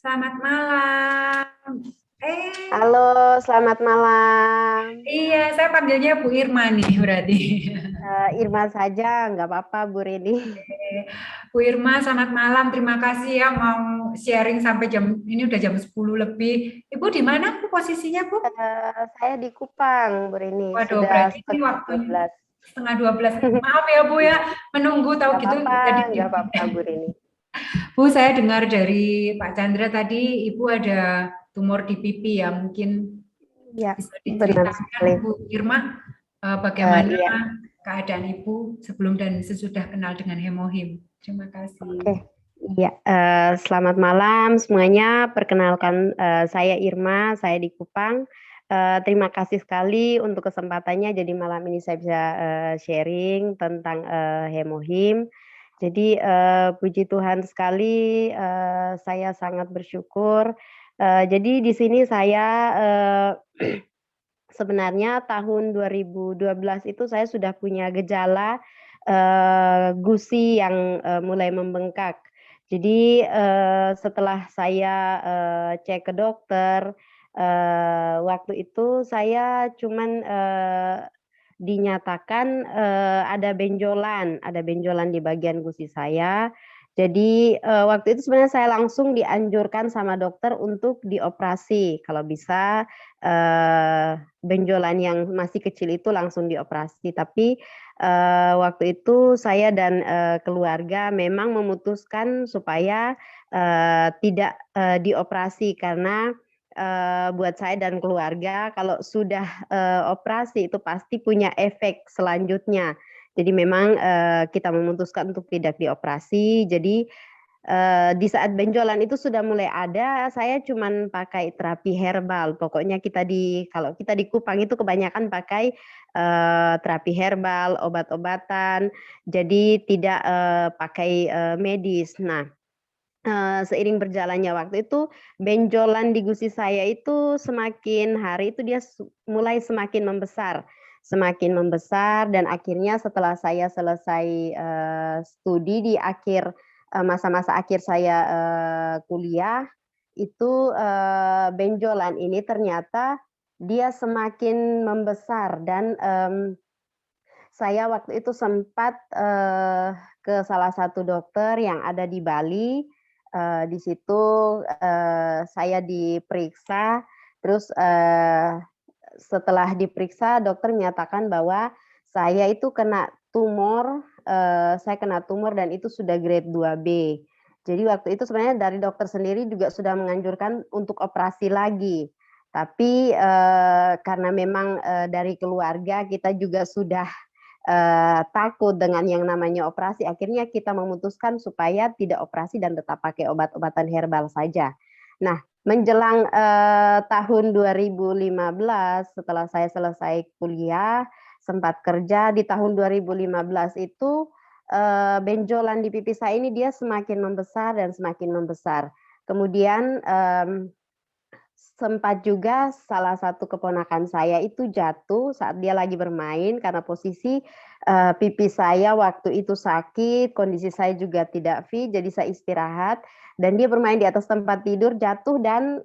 Selamat malam. Eh, Halo, selamat malam. iya, saya panggilnya Bu Irma nih berarti. Irma saja, nggak apa-apa Bu Rini. Bu Irma, selamat malam. Terima kasih ya mau sharing sampai jam ini udah jam 10 lebih. Ibu di mana Bu posisinya, Bu? Saya di Kupang, Bu Rini, Waduh, sudah berarti ini setengah dua waktunya belas. setengah 12. Maaf ya Bu ya, Iya, menunggu tahu gitu. Tadi nggak apa-apa Bu Rini. Bu, saya dengar dari Pak Chandra tadi, Ibu ada tumor di pipi ya. Mungkin Ya, bisa benar diceritakan sekali. Bu Irma, bagaimana Iya, keadaan Ibu sebelum dan sesudah kenal dengan hemohim. Terima oke. kasih. Iya, selamat malam semuanya. Perkenalkan, saya Irma, saya di Kupang. Terima kasih sekali untuk kesempatannya. Jadi malam ini saya bisa sharing tentang hemohim. Jadi puji Tuhan sekali, saya sangat bersyukur. Jadi di sini saya sebenarnya tahun 2012 itu saya sudah punya gejala gusi yang mulai membengkak. Jadi setelah saya cek ke dokter, waktu itu saya cuman dinyatakan ada benjolan di bagian gusi saya. Jadi waktu itu sebenarnya saya langsung dianjurkan sama dokter untuk dioperasi, kalau bisa benjolan yang masih kecil itu langsung dioperasi. Tapi waktu itu saya dan keluarga memang memutuskan supaya tidak dioperasi karena buat saya dan keluarga kalau sudah operasi itu pasti punya efek selanjutnya. Jadi memang kita memutuskan untuk tidak dioperasi. Jadi di saat benjolan itu sudah mulai ada, saya cuman pakai terapi herbal. Pokoknya kalau kita di Kupang itu kebanyakan pakai terapi herbal, obat-obatan. Jadi tidak pakai medis. Nah, seiring berjalannya waktu itu, benjolan di gusi saya itu semakin hari itu dia mulai semakin membesar dan akhirnya setelah saya selesai studi di akhir masa-masa akhir saya kuliah, itu benjolan ini ternyata dia semakin membesar dan saya waktu itu sempat ke salah satu dokter yang ada di Bali. Di situ saya diperiksa, terus setelah diperiksa dokter menyatakan bahwa saya itu kena tumor, saya kena tumor dan itu sudah grade 2B. Jadi waktu itu sebenarnya dari dokter sendiri juga sudah menganjurkan untuk operasi lagi. Tapi karena memang dari keluarga kita juga sudah takut dengan yang namanya operasi, akhirnya kita memutuskan supaya tidak operasi dan tetap pakai obat-obatan herbal saja. Nah, menjelang tahun 2015 setelah saya selesai kuliah, sempat kerja di tahun 2015 itu benjolan di pipi saya ini dia semakin membesar dan semakin membesar. Kemudian sempat juga salah satu keponakan saya itu jatuh saat dia lagi bermain karena posisi pipi saya waktu itu sakit, kondisi saya juga tidak fit, jadi saya istirahat dan dia bermain di atas tempat tidur, jatuh dan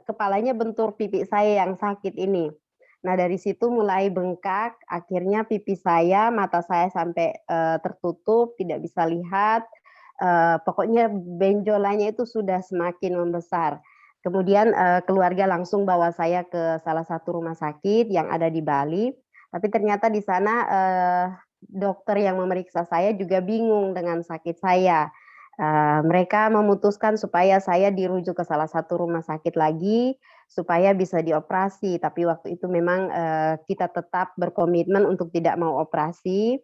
kepalanya bentur pipi saya yang sakit ini. Nah dari situ mulai bengkak, akhirnya pipi saya, mata saya sampai tertutup, tidak bisa lihat. Pokoknya benjolannya itu sudah semakin membesar. Kemudian keluarga langsung bawa saya ke salah satu rumah sakit yang ada di Bali. Tapi ternyata di sana dokter yang memeriksa saya juga bingung dengan sakit saya. Mereka memutuskan supaya saya dirujuk ke salah satu rumah sakit lagi supaya bisa dioperasi. Tapi waktu itu memang kita tetap berkomitmen untuk tidak mau operasi.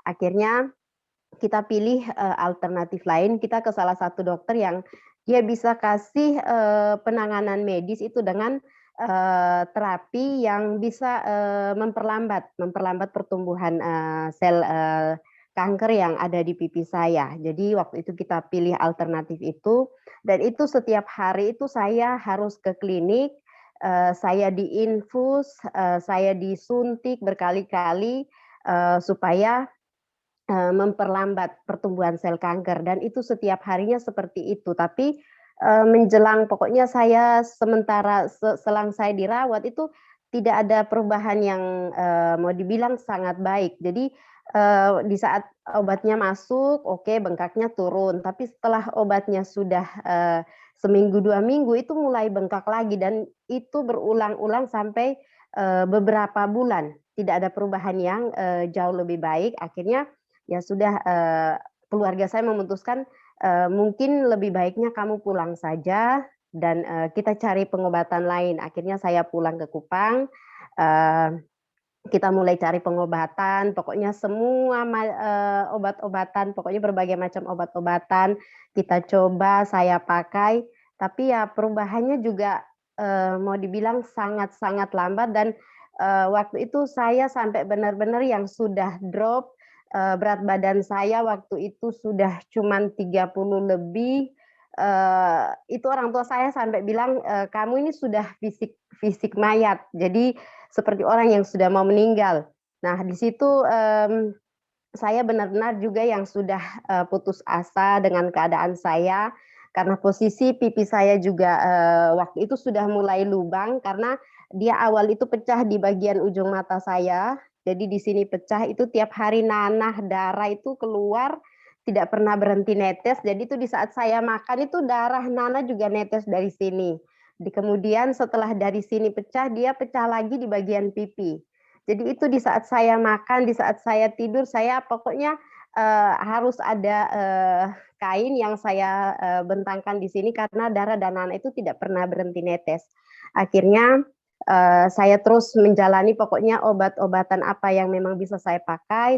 Akhirnya kita pilih alternatif lain, kita ke salah satu dokter yang dia bisa kasih penanganan medis itu dengan terapi yang bisa memperlambat pertumbuhan sel kanker yang ada di pipi saya. Jadi waktu itu kita pilih alternatif itu dan itu setiap hari itu saya harus ke klinik, saya diinfus, saya disuntik berkali-kali supaya memperlambat pertumbuhan sel kanker dan itu setiap harinya seperti itu. Tapi menjelang pokoknya saya sementara selang saya dirawat itu tidak ada perubahan yang, mau dibilang sangat baik. Jadi, di saat obatnya masuk, oke bengkaknya turun, tapi setelah obatnya sudah, seminggu, 2 minggu itu mulai bengkak lagi dan itu berulang-ulang sampai, beberapa bulan. Tidak ada perubahan yang, jauh lebih baik. Akhirnya ya sudah, keluarga saya memutuskan, mungkin lebih baiknya kamu pulang saja dan, kita cari pengobatan lain. Akhirnya saya pulang ke Kupang, eee, kita mulai cari pengobatan, pokoknya semua obat-obatan, pokoknya berbagai macam obat-obatan kita coba, saya pakai, tapi ya perubahannya juga, mau dibilang sangat-sangat lambat dan, waktu itu saya sampai benar-benar yang sudah drop, berat badan saya waktu itu sudah cuman 30 lebih, itu orang tua saya sampai bilang, "Kamu ini sudah fisik fisik mayat." Jadi seperti orang yang sudah mau meninggal. Nah, di situ, saya benar-benar juga yang sudah, putus asa dengan keadaan saya, karena posisi pipi saya juga, waktu itu sudah mulai lubang karena dia awal itu pecah di bagian ujung mata saya. Jadi di sini pecah itu tiap hari nanah darah itu keluar, tidak pernah berhenti netes. Jadi itu di saat saya makan itu darah nanah juga netes dari sini. Kemudian setelah dari sini pecah, dia pecah lagi di bagian pipi. Jadi itu di saat saya makan, di saat saya tidur, saya pokoknya, harus ada, kain yang saya, bentangkan di sini karena darah dan nanah itu tidak pernah berhenti netes. Akhirnya, saya terus menjalani pokoknya obat-obatan apa yang memang bisa saya pakai,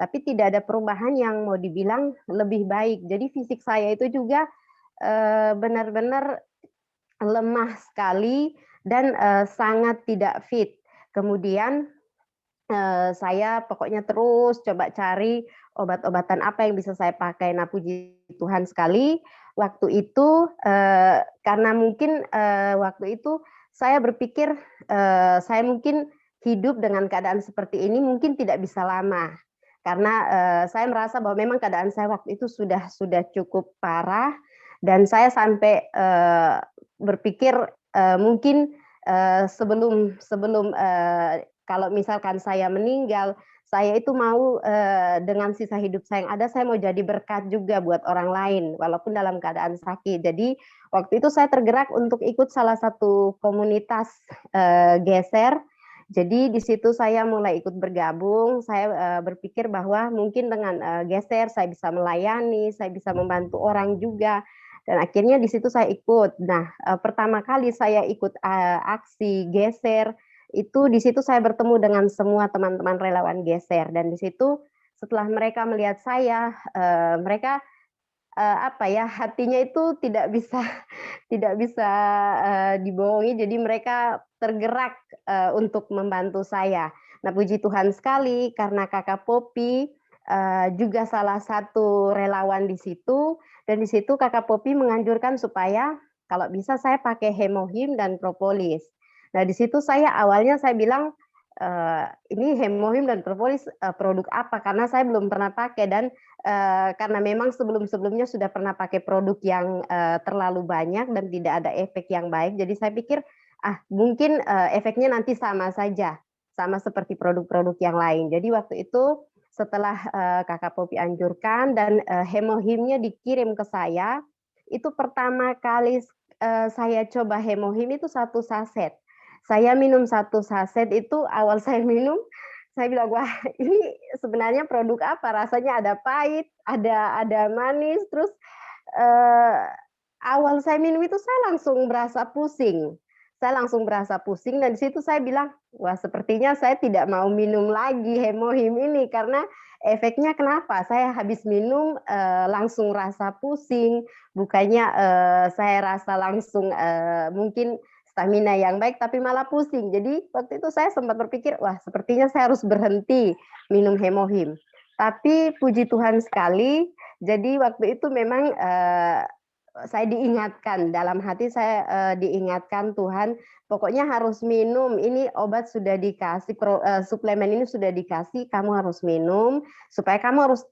tapi tidak ada perubahan yang mau dibilang lebih baik. Jadi fisik saya itu juga, benar-benar lemah sekali dan, sangat tidak fit. Kemudian, saya pokoknya terus coba cari obat-obatan apa yang bisa saya pakai. Nah, puji Tuhan sekali waktu itu, karena mungkin, waktu itu saya berpikir, saya mungkin hidup dengan keadaan seperti ini mungkin tidak bisa lama. Karena, saya merasa bahwa memang keadaan saya waktu itu sudah cukup parah dan saya sampai, berpikir, mungkin, sebelum sebelum, kalau misalkan saya meninggal, saya itu mau, dengan sisa hidup saya yang ada, saya mau jadi berkat juga buat orang lain, walaupun dalam keadaan sakit. Jadi, waktu itu saya tergerak untuk ikut salah satu komunitas, geser. Jadi di situ saya mulai ikut bergabung, saya, berpikir bahwa mungkin dengan, geser saya bisa melayani, saya bisa membantu orang juga, dan akhirnya di situ saya ikut. Nah, pertama kali saya ikut, aksi geser, itu di situ saya bertemu dengan semua teman-teman relawan geser dan di situ setelah mereka melihat saya, mereka, apa ya, hatinya itu tidak bisa tidak bisa, dibohongi, jadi mereka tergerak, untuk membantu saya. Nah, puji Tuhan sekali karena Kakak Popi, juga salah satu relawan di situ, dan di situ Kakak Popi menganjurkan supaya kalau bisa saya pakai Hemohim dan propolis. Nah, di situ saya awalnya saya bilang, "Ini Hemohim dan propolis, produk apa?" Karena saya belum pernah pakai dan, karena memang sebelum-sebelumnya sudah pernah pakai produk yang, terlalu banyak dan tidak ada efek yang baik, jadi saya pikir, "Ah, mungkin, efeknya nanti sama saja, sama seperti produk-produk yang lain." Jadi waktu itu setelah, Kakak Popi anjurkan dan, Hemohimnya dikirim ke saya, itu pertama kali saya coba Hemohim itu 1 saset. Saya minum 1 saset itu awal saya minum, saya bilang, "Wah, ini sebenarnya produk apa?" Rasanya ada pahit, ada manis, terus, eee, awal saya minum itu saya langsung berasa pusing. Saya langsung berasa pusing dan di situ saya bilang, "Wah, sepertinya saya tidak mau minum lagi Hemohim ini," karena efeknya kenapa? Saya habis minum, langsung rasa pusing, bukannya, saya rasa langsung, mungkin stamina yang baik, tapi malah pusing. Jadi waktu itu saya sempat berpikir, "Wah, sepertinya saya harus berhenti minum Hemohim." Tapi puji Tuhan sekali, jadi waktu itu memang, saya diingatkan, dalam hati saya diingatkan Tuhan, pokoknya harus minum, ini obat sudah dikasih, suplemen ini sudah dikasih, kamu harus minum, supaya kamu harus,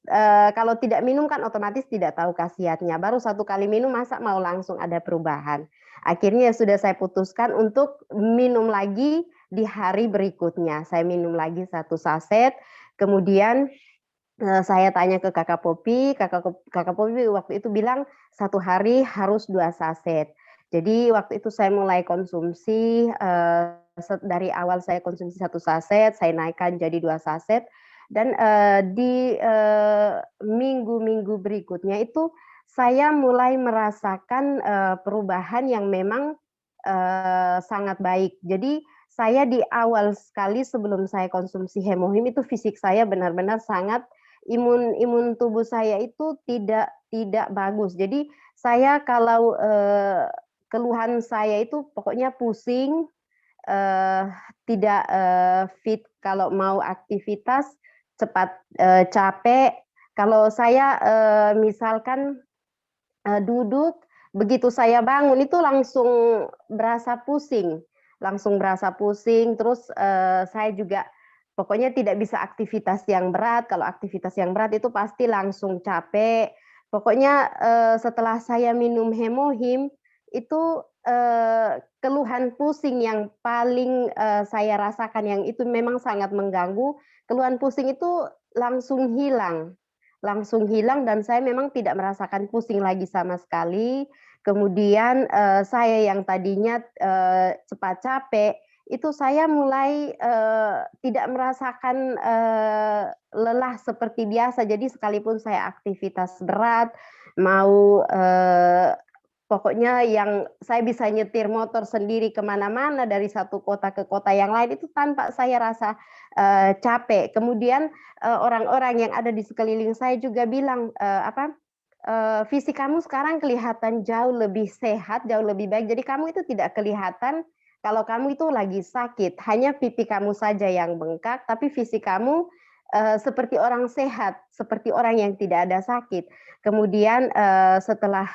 kalau tidak minum kan otomatis tidak tahu khasiatnya, baru 1 kali minum masa mau langsung ada perubahan. Akhirnya sudah saya putuskan untuk minum lagi di hari berikutnya, saya minum lagi 1 saset, kemudian saya tanya ke Kakak Popi, Kakak Popi waktu itu bilang 1 hari harus 2 saset. Jadi waktu itu saya mulai konsumsi, dari awal saya konsumsi 1 saset, saya naikkan jadi 2 saset, dan di minggu-minggu berikutnya itu saya mulai merasakan perubahan yang memang sangat baik. Jadi saya di awal sekali sebelum saya konsumsi Hemohim itu fisik saya benar-benar sangat, imun tubuh saya itu tidak bagus. Jadi saya kalau, keluhan saya itu pokoknya pusing, eee, tidak, fit kalau mau aktivitas, cepat, capek. Kalau saya, misalkan, duduk, begitu saya bangun itu langsung berasa pusing, terus, saya juga pokoknya tidak bisa aktivitas yang berat, kalau aktivitas yang berat itu pasti langsung capek. Pokoknya, setelah saya minum Hemohim, itu, keluhan pusing yang paling, saya rasakan yang itu memang sangat mengganggu, keluhan pusing itu langsung hilang. Langsung hilang dan saya memang tidak merasakan pusing lagi sama sekali. Kemudian, saya yang tadinya, cepat capek, itu saya mulai, tidak merasakan, lelah seperti biasa. Jadi sekalipun saya aktivitas berat, mau, pokoknya yang saya bisa nyetir motor sendiri ke mana-mana dari satu kota ke kota yang lain itu tanpa saya rasa, capek. Kemudian, orang-orang yang ada di sekeliling saya juga bilang, "Fisik kamu sekarang kelihatan jauh lebih sehat, jauh lebih baik, jadi kamu itu tidak kelihatan kalau kamu itu lagi sakit, hanya pipi kamu saja yang bengkak, tapi fisik kamu, seperti orang sehat, seperti orang yang tidak ada sakit." Kemudian, setelah,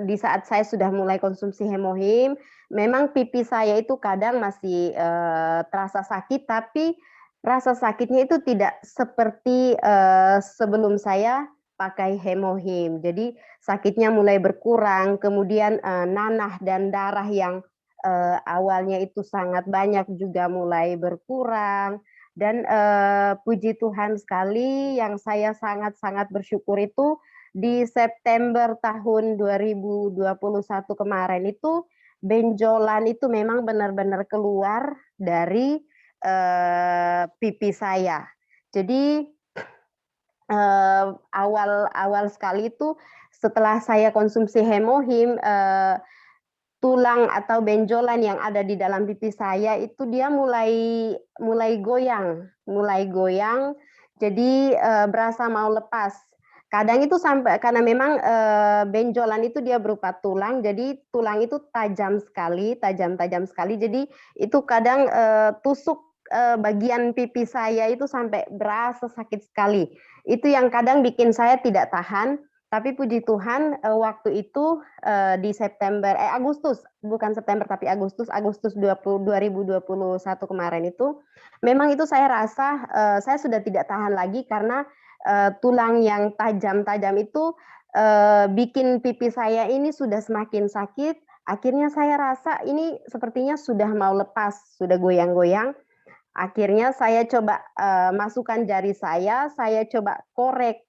di saat saya sudah mulai konsumsi Hemohim, memang pipi saya itu kadang masih, terasa sakit, tapi rasa sakitnya itu tidak seperti, sebelum saya pakai Hemohim. Jadi sakitnya mulai berkurang, kemudian, nanah dan darah yang, awalnya itu sangat banyak juga mulai berkurang, dan, puji Tuhan sekali yang saya sangat-sangat bersyukur itu di September tahun 2021 kemarin itu, benjolan itu memang benar-benar keluar dari, pipi saya. Jadi, awal sekali itu setelah saya konsumsi Hemohim, tulang atau benjolan yang ada di dalam pipi saya itu dia mulai goyang, jadi, berasa mau lepas. Kadang itu sampai karena memang, benjolan itu dia berupa tulang, jadi tulang itu tajam-tajam sekali, jadi itu kadang, tusuk, bagian pipi saya itu sampai berasa sakit sekali. Itu yang kadang bikin saya tidak tahan, tapi puji Tuhan, waktu itu, di Agustus, bukan September tapi Agustus 2021 kemarin itu, memang itu saya rasa, saya sudah tidak tahan lagi karena, tulang yang tajam-tajam itu, bikin pipi saya ini sudah semakin sakit, akhirnya saya rasa ini sepertinya sudah mau lepas, sudah goyang-goyang, akhirnya saya coba, masukkan jari saya coba korek,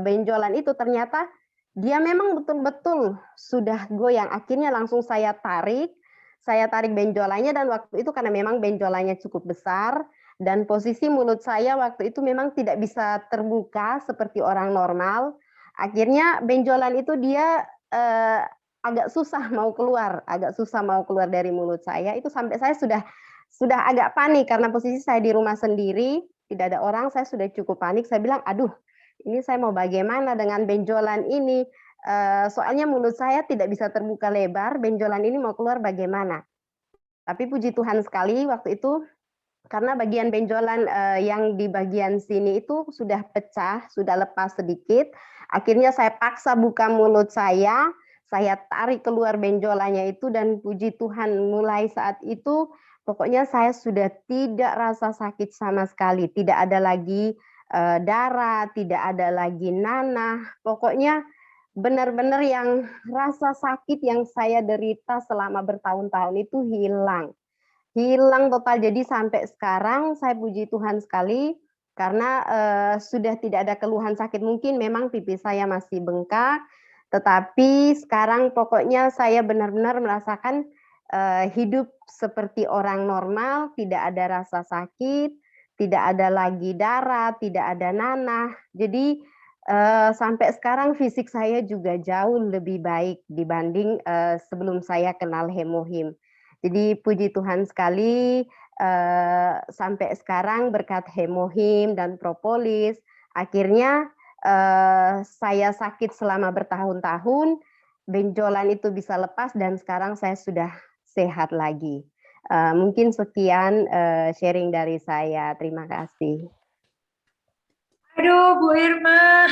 benjolan itu ternyata dia memang betul-betul sudah goyang. Akhirnya langsung saya tarik benjolannya dan waktu itu karena memang benjolannya cukup besar dan posisi mulut saya waktu itu memang tidak bisa terbuka seperti orang normal. Akhirnya benjolan itu dia, agak susah mau keluar dari mulut saya, itu sampai saya sudah agak panik karena posisi saya di rumah sendiri, tidak ada orang, saya sudah cukup panik, saya bilang, "Aduh, ini saya mau bagaimana dengan benjolan ini?" Soalnya mulut saya tidak bisa terbuka lebar, benjolan ini mau keluar bagaimana? Tapi puji Tuhan sekali waktu itu, karena bagian benjolan yang di bagian sini itu sudah pecah, sudah lepas sedikit. Akhirnya saya paksa buka mulut saya tarik keluar benjolannya itu, dan puji Tuhan mulai saat itu pokoknya saya sudah tidak rasa sakit sama sekali, tidak ada lagi darah, tidak ada lagi nanah, pokoknya benar-benar yang rasa sakit yang saya derita selama bertahun-tahun itu hilang. Hilang total. Jadi sampai sekarang saya puji Tuhan sekali karena sudah tidak ada keluhan sakit. Mungkin memang pipi saya masih bengkak, tetapi sekarang pokoknya saya benar-benar merasakan hidup seperti orang normal, tidak ada rasa sakit, tidak ada lagi darah, tidak ada nanah. Jadi sampai sekarang fisik saya juga jauh lebih baik dibanding sebelum saya kenal hemohim. Jadi puji Tuhan sekali sampai sekarang berkat hemohim dan propolis, akhirnya saya sakit selama bertahun-tahun, benjolan itu bisa lepas dan sekarang saya sudah sehat lagi. Mungkin sekian sharing dari saya. Terima kasih. Aduh, Bu Irma,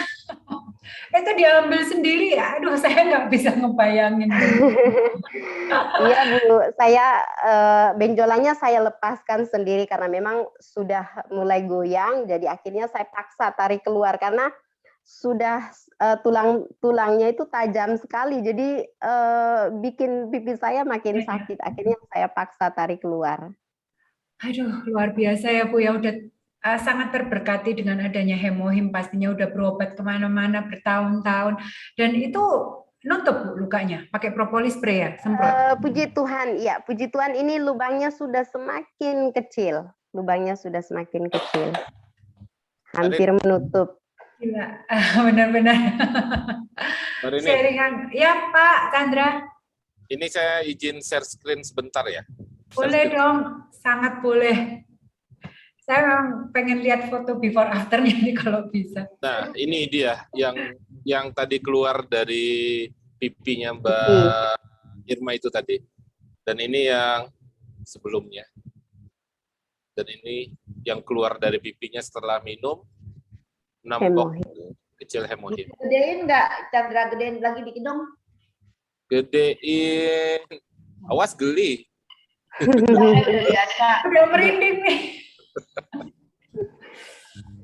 itu diambil sendiri ya? Aduh, saya nggak bisa ngebayangin. Iya Bu, saya benjolannya saya lepaskan sendiri karena memang sudah mulai goyang, jadi akhirnya saya paksa tarik keluar karena sudah tulangnya itu tajam sekali, jadi bikin pipi saya makin sakit. Akhirnya saya paksa tarik keluar. Aduh, luar biasa ya Bu, ya udah sangat terberkati dengan adanya hemohim, pastinya udah berobat kemana-mana bertahun-tahun, dan itu nutup Bu lukanya, pakai propolis spray ya, semprot. Puji Tuhan, ya puji Tuhan ini lubangnya sudah semakin kecil, lubangnya sudah semakin kecil, hampir menutup. Gila, benar-benar. Sharingan, ya Pak Chandra. Ini saya izin share screen sebentar ya. Boleh dong, sangat boleh. Saya memang pengen lihat foto before afternya nih kalau bisa. Nah, ini dia yang tadi keluar dari pipinya Mbak Irma itu tadi. Dan ini yang sebelumnya. Dan ini yang keluar dari pipinya setelah minum nampok kecil hemohim. Gedein nggak, Chandra? Gedein lagi dikit dong. Gedein. Awas geli. Udah merinding nih.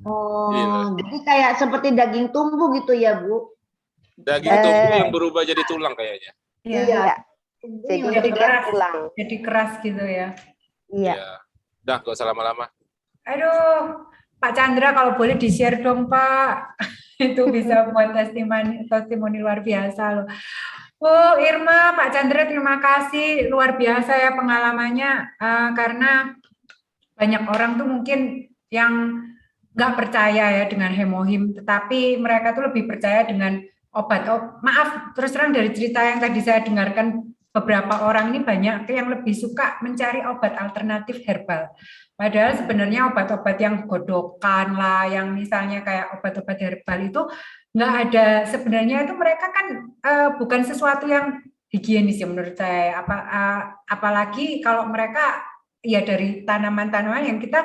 Oh, jadi kayak seperti daging tumbuh gitu ya, Bu? Daging tumbuh yang berubah jadi tulang kayaknya. Iya. Jadi keras, tulang. Jadi keras gitu ya. Iya. Udah, gak usah lama-lama. Aduh, Pak Chandra kalau boleh di-share dong, Pak. Itu bisa buat testimoni luar biasa loh. Bu Irma, Pak Chandra, terima kasih. Luar biasa ya pengalamannya. Karena banyak orang tuh mungkin yang nggak percaya ya dengan hemohim, tetapi mereka tuh lebih percaya dengan obat. Maaf, terus terang dari cerita yang tadi saya dengarkan, beberapa orang ini banyak yang lebih suka mencari obat alternatif herbal. Padahal sebenarnya obat-obat yang godokan lah, yang misalnya kayak obat-obat herbal itu nggak ada, sebenarnya itu mereka kan bukan sesuatu yang higienis ya menurut saya. Apalagi kalau mereka ya dari tanaman-tanaman yang kita,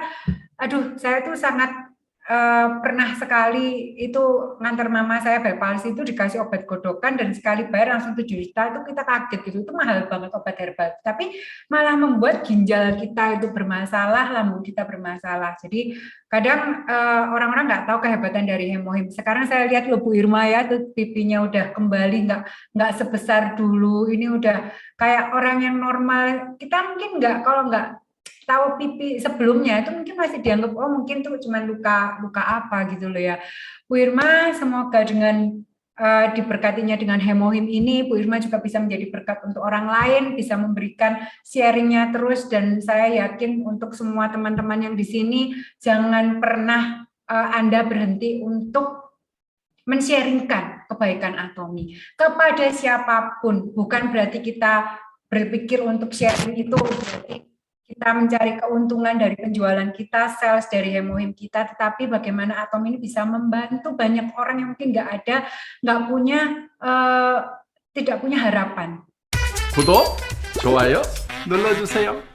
aduh saya tuh sangat pernah sekali itu ngantar mama saya bayi palsi itu dikasih obat godokan dan sekali bayar langsung 7 juta, itu kita kaget gitu, itu mahal banget obat herbal, tapi malah membuat ginjal kita itu bermasalah, lambung kita bermasalah. Jadi kadang orang-orang nggak tahu kehebatan dari hemohim. Sekarang saya lihat loh Bu Irma ya, tuh pipinya udah kembali, nggak sebesar dulu, ini udah kayak orang yang normal. Kita mungkin kalau nggak tahu pipi sebelumnya itu mungkin masih dianggap mungkin tuh cuma luka apa gitu loh ya. Bu Irma, semoga dengan diberkatinya dengan hemohim ini, Bu Irma juga bisa menjadi berkat untuk orang lain, bisa memberikan sharingnya terus, dan saya yakin untuk semua teman-teman yang di sini jangan pernah Anda berhenti untuk men-sharingkan kebaikan Atomi kepada siapapun. Bukan berarti kita berpikir untuk sharing itu berarti kita mencari keuntungan dari penjualan kita, sales dari hemohim kita, tetapi bagaimana Atom ini bisa membantu banyak orang yang mungkin nggak punya, tidak punya harapan. 구독, 좋아요 눌러주세요.